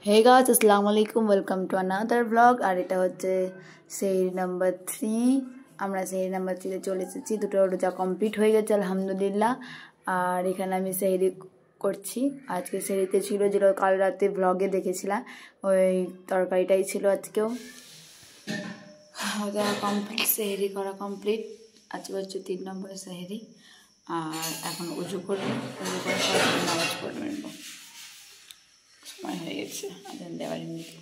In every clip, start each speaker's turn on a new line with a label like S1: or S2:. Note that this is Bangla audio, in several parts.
S1: Hey guys, Assalamualaikum. Welcome to another vlog. আর এটা হচ্ছে সেহরি নাম্বার 3। আমরা সেহরি নাম্বার 3 তে চলে এসেছি। দুটো রোজা কমপ্লিট হয়ে গেছে আলহামদুলিল্লাহ। আর এখানে আমি সেহরি করছি। আজকে সেহরিতে ছিল যেটা কাল রাতে ব্লগে দেখেছিলাম, ওই তরকারিটাই ছিল আজকেও। কমপ্লিট সেহরি করা কমপ্লিট। আজকে হচ্ছে 3 নম্বর সেহরি। আর এখন উজু করবো, উজু করে নামাজ পড়ে নেব। সময় হয়ে গেছে আজান দেওয়ার এমনিতে।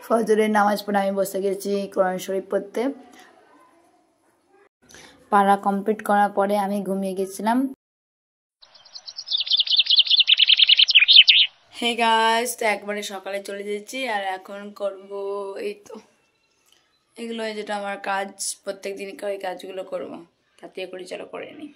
S1: ফজরের নামাজ পড়ে আমি বসে গেছি কোরআন শরীফ পড়তে। পারা কমপ্লিট করার পরে আমি ঘুমিয়ে গেছিলাম। হে গাইস, তো একবারে সকালে চলে যাচ্ছি। আর এখন করব এই তো এগুলো, যেটা আমার কাজ প্রত্যেক দিনকার, ওই কাজগুলো করবো। তাতে করে চলো করে নিই।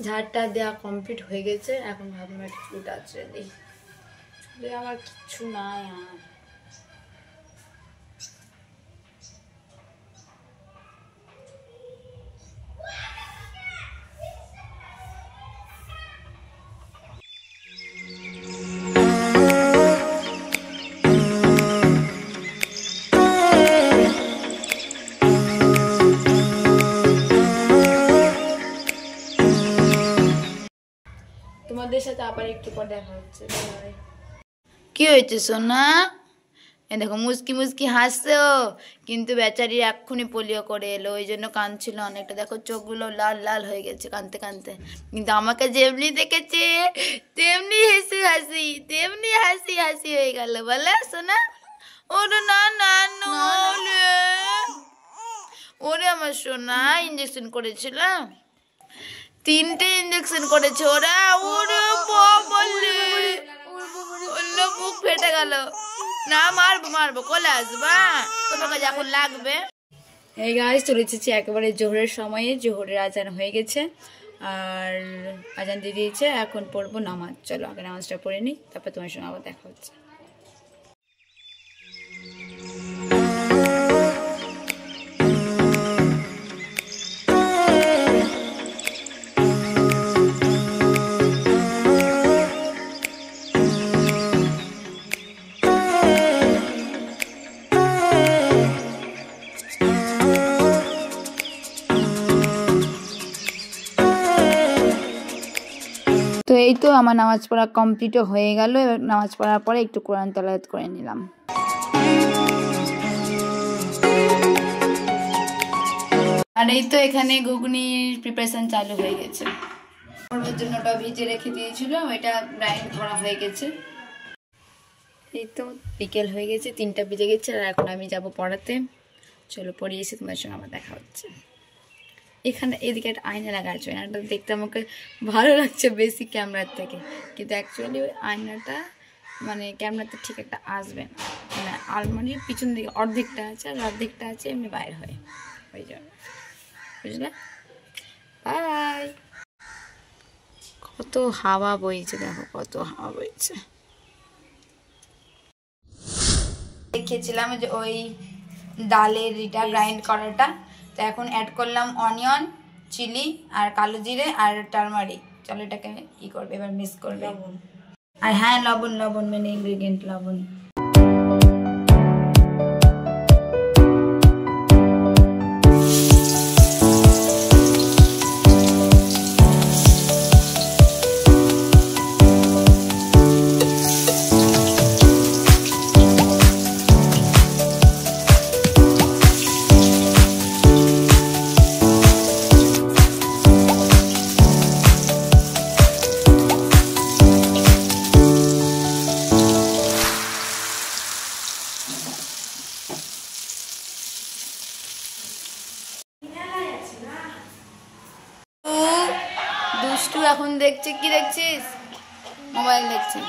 S1: ঝাড়টা দেওয়া কমপ্লিট হয়ে গেছে। এখন ভাবলাম একটা চুল আঁচড়ে দিই। চুলে আমার কিচ্ছু নাই আর। তোমাদের সাথে আবার একটু পর দেখা হচ্ছে। কি হয়েছে সোনা? এ দেখো মুস্কি মুস্কি হাসছে ও, কিন্তু বেচারি এক্ষুনি পোলিও করে এলো, ওই জন্য কাঁদছিল অনেকটা। দেখো চোখগুলো লাল লাল হয়ে গেছে কাঁদতে কাঁদতে। কিন্তু আমাকে যেমনি দেখেছে তেমনি হাসি হাসি, তেমনি হাসি হাসি হয়ে গেল। বলে সোনা? ওরে না না ওরে আমার সোনা, ইঞ্জেকশন করেছিলাম, 3টে ইঞ্জেকশন করেছে ওরা। ওরে বললে বুক ফেটে গেল। না মারবো মারবো, কোলে আসবা, তোমাকে যখন লাগবে। এই গাইস, চলে এসেছি একেবারে জোহরের সময়ে। জোহরের আজান হয়ে গেছে আর আজান দিয়ে দিয়েছে। এখন পড়বো নামাজ। চলো আগে নামাজটা পড়ে নিই, তারপর তোমার সঙ্গে আবার দেখা হচ্ছে। তো এই তো আমার নামাজ পড়া কমপ্লিটও হয়ে গেল। এবার নামাজ পড়ার পরে একটু কোরআন তেলাওয়াত করে নিলাম। আর এই তো এখানে ঘুগনির প্রিপারেশন চালু হয়ে গেছে। ওর জন্য ওটা ভিজে রেখে দিয়েছিল, ওইটা গ্রাইন্ড করা হয়ে গেছে। এই তো বিকেল হয়ে গেছে, 3টা বেজে গেছে। আর এখন আমি যাব পড়াতে। চলো পরে এসে তোমার সঙ্গে আমার দেখা হচ্ছে। এখানে এদিকে একটা আয়না লাগা আছে, আয়নাটা দেখতে আমাকে ভালো লাগছে বেশি ক্যামেরার থেকে, কিন্তু অ্যাকচুয়ালি ওই আয়নাটা মানে ক্যামেরাতে ঠিক একটা আসবে না, মানে আলমারির পিছন দিকে অর্ধেকটা আছে আর অর্ধেকটা আছে এমনি বাইরে হয়, ওই জন্য। বুঝলে? বাই। কত হাওয়া বইছে, দেখো কত হাওয়া বইছে। দেখেছিলাম যে ওই ডালের এটা গ্রাইন্ড করাটা, তো এখন অ্যাড করলাম অনিয়ন, চিলি আর কালো জিরে আর টারমারিক। চলো এটাকে ই করবে, এবার মিক্স করবে। আর হ্যাঁ লবণ, লবণ মেন ইনগ্রেডিয়েন্ট লবণ। দুষ্টু এখন দেখছে, কি দেখছিস? মোবাইল দেখছি।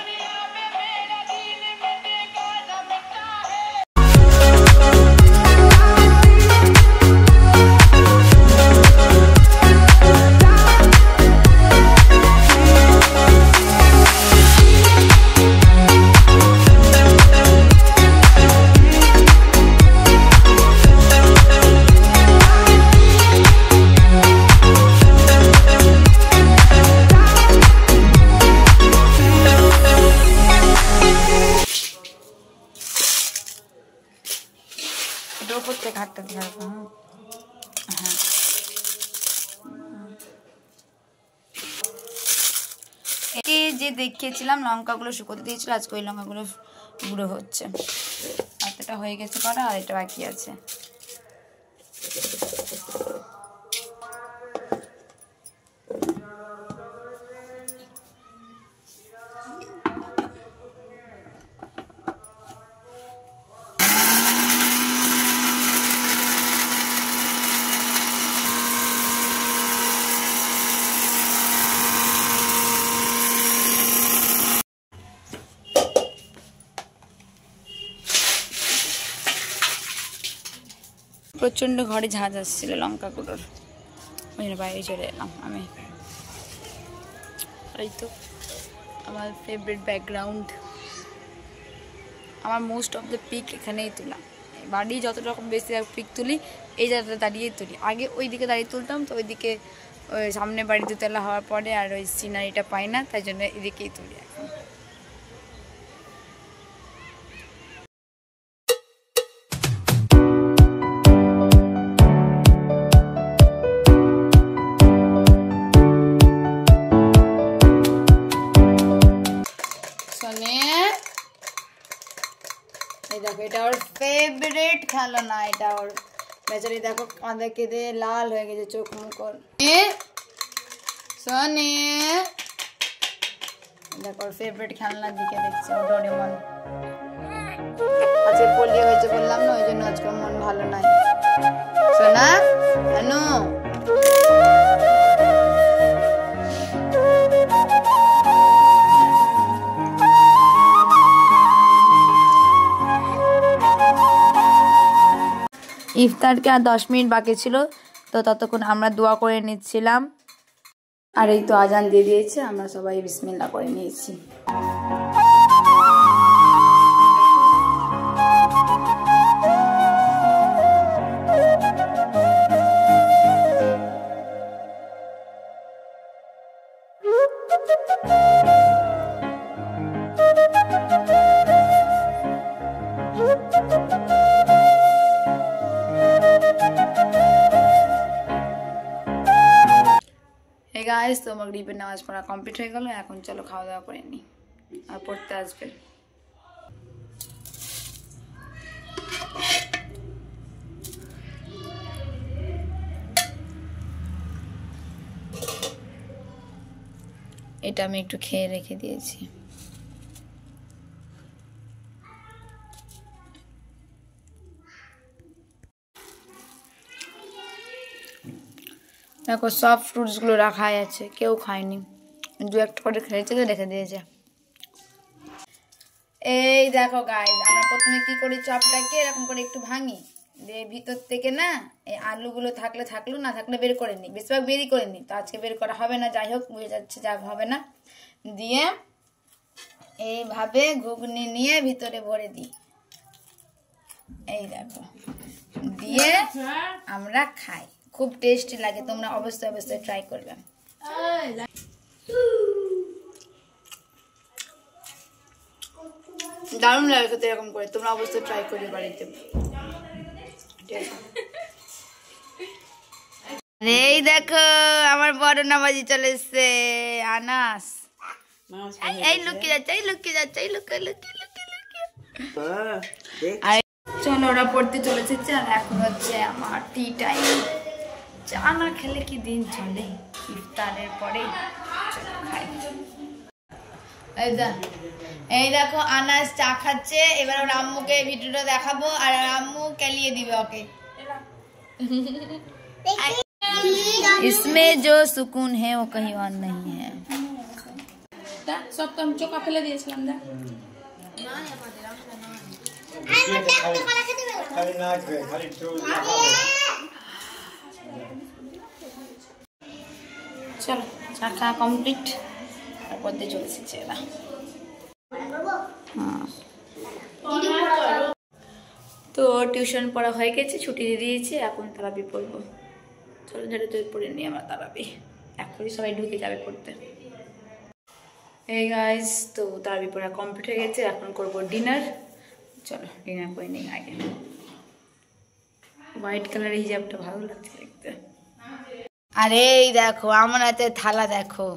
S1: উপর থেকে হাতটা দিয়ে হ্যাঁ, একে যে দেখিয়েছিলাম লঙ্কাগুলো শুকোতে দিয়েছিল, আজকে ওই লঙ্কাগুলো গুঁড়ো হচ্ছে। হাতটা হয়ে গেছে করা, আর এটা বাকি আছে। প্রচণ্ড ঘরে ঝাঁজ আসছিল লঙ্কা গুঁড়োর, ওই জন্য বাইরে চলে এলাম আমি। এই তো আমার ফেভারিট ব্যাকগ্রাউন্ড, আমার মোস্ট অফ দ্য পিক এখানেই তোলা। বাড়ি যত রকম বেশি পিক তুলি এই জায়গাটা দাঁড়িয়েই তুলি। আগে ওই দিকে দাঁড়িয়ে তুলতাম, তো ওইদিকে ওই সামনে বাড়ি দুতলা হওয়ার পরে আর ওই সিনারিটা পাই না, তাই জন্য এদিকেই তুলি এখন। দেখো এটা ওর ফেভারিট খেলনা, এটা ওর বেচারি দেখো কাঁদে কেঁদে লাল হয়ে গেছে চোখ মুখ। সোনে দেখো ওর ফেভারিট খেলনার দিকে দেখছে, ও ডোরেমন। আজকে পোলিও হয়েছে বললাম না, ওই জন্য আজকে মন ভালো নাই। সোনা আনু ইফতারকে আর 10 মিনিট বাকি ছিল, তো ততক্ষণ আমরা দোয়া করে নিচ্ছিলাম। আর এই তো আজান দিয়ে দিয়েছে, আমরা সবাই বিসমিল্লাহ করে নিয়েছি। গাইস তো মাগরিবের নামাজ পড়া কমপ্লিট হয়ে গেল, এখন চলো খাওয়া দাওয়া করে নিই, আর পড়তে আসবে। এটা আমি একটু খেয়ে রেখে দিয়েছি। দেখো সব ফ্রুটসগুলো রাখাই আছে, কেউ খায়নি, 2-1 করে খেয়েছে তো রেখে দিয়েছে। এই দেখো গাইস, আমরা প্রথমে কি করি, চপটাকে এরকম করে একটু ভাঙি, দিয়ে ভিতর থেকে না এই আলুগুলো থাকলে থাকলো, না থাকলে বের করে নিই, বেশিরভাগ বেরই করে নিই, তো আজকে বের করা হবে না, যাই হোক বুঝে যাচ্ছে যা হবে না। দিয়ে এইভাবে ঘুগনি নিয়ে ভিতরে ভরে দিই, এই দেখো, দিয়ে আমরা খাই, খুব টেস্টি লাগে, তোমরা অবশ্যই অবশ্যই ট্রাই করবে। দারুণ লাগে খেতে এরকম করে, তোমরা অবশ্যই ট্রাই করবে বাড়িতে। এই দেখো আমার বড় নামাজি চলে এসছে, আনাস। এই লুকিয়ে যাচ্ছে, এই লুকিয়ে যাচ্ছে, এই লুকিয়ে লুকিয়ে লুকিয়ে লুকিয়ে। চলো ওরা পড়তে চলেছে, আর এখন হচ্ছে আমার টি টাইম। চা না খেলে কি দিন চলে, ইফতারের পরে খাই। এই দেখো আনাস চা খাচ্ছে, এবার ওর আম্মুকে ভিডিওটা দেখাবো, আর আম্মু কেলিয়ে দিবে ওকে। इसमें जो सुकून है वो कहीं और नहीं है।
S2: সব তো আমি চোখা ফেলে দিয়েছিলাম।
S1: চলো চা খাওয়া কমপ্লিট, আর পড়তে চলে এসেছে এরা। তো টিউশন পড়া হয়ে গেছে, ছুটি দিয়ে দিয়েছে, এখন তারাবি পড়বো। চলো যেটা তুই পড়ে নিই আমরা তারাবি, এখনই সবাই ঢুকে যাবে পড়তে। এই গাইজ, তো তারাবি পড়া কমপ্লিট হয়ে গেছে, এখন করবো ডিনার। চলো ডিনার করে নিই আগে। হোয়াইট কালারের হিজাবটা ভালো লাগছে দেখতে। আরে এই দেখো আমার হাতে থালা, দেখো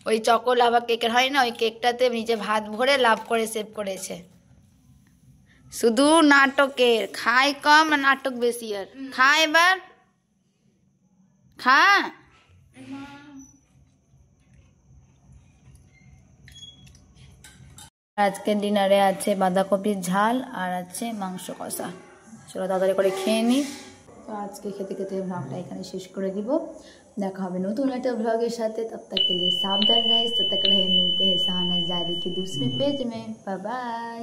S1: ওই চকোলাভা কেকের হয় না, ওই কেকটাতে নিচে ভাত ভরে লাভ করে সেভ করেছে। শুধু নাটকের, খাই কম আর নাটক বেশি। আর খা এবার খা। আজকে ডিনারে আছে বাঁধাকপির ঝাল আর আছে মাংস কষা। চলো তাড়াতাড়ি করে খেয়ে নিই। তো আজকে খেতে খেতে ব্লগটা এখানে শেষ করে দিব। দেখা হবে নতুন একটা ব্লগের সাথে, तब तक के लिए सावधान रहे, तब तक रहे, मिलते हैं शाहनज़ जारी के दूसरे पेज में। Bye bye.